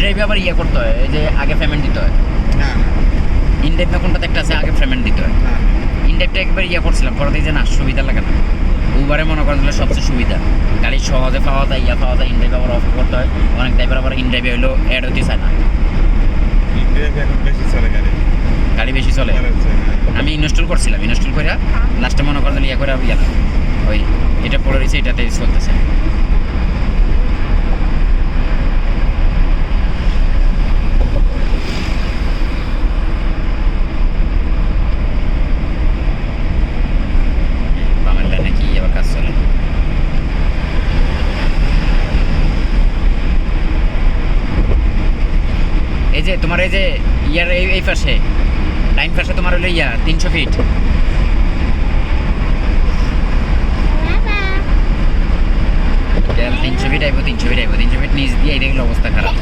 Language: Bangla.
ইনড্রাইভে আবার ইয়ে করতে হয়, এই যে আগে পেমেন্ট দিতে হয়। না না ইনড্রাইভ না কোনটাতে একটা আছে, আগে পেমেন্ট দিতে হয়। না ইনড্রাইভটা একবার ইয়ে করছিলাম, পরে দেখি যে না সুবিধা লাগে না। উবারে মনে করেন দিলে সবচেয়ে সুবিধা, গাড়ি সহজে পাওয়া যায়, পাওয়া যায়। ইনড্রাইভ আবার অফ করতে হয়, অনেক ড্রাইভার আবার ইনড্রাইভে হলো অ্যাড হতে চায় না, ইন্ডিয়াতে এখন বেশি চলে গাড়ি গাড়ি বেশি চলে। আমি ইনস্টল করছিলাম, ইনস্টল করে লাস্টে মনে করেন ইয়ে করে ইয়ে না, ওই এটা পড়ে রয়েছে, এটাতে চলতেছে। বামের লাইনে কি আবার কাজ চলে। এই যে তোমার এই যে ইয়ার এই পাশে ডাইন পাশে তোমার হলো ইয়া 300 ফিট। তেল 300 ফিট আইবো, 300 ফিট আইবো, 300 ফিট নিচ দিয়ে এই দেখলে অবস্থা খারাপ।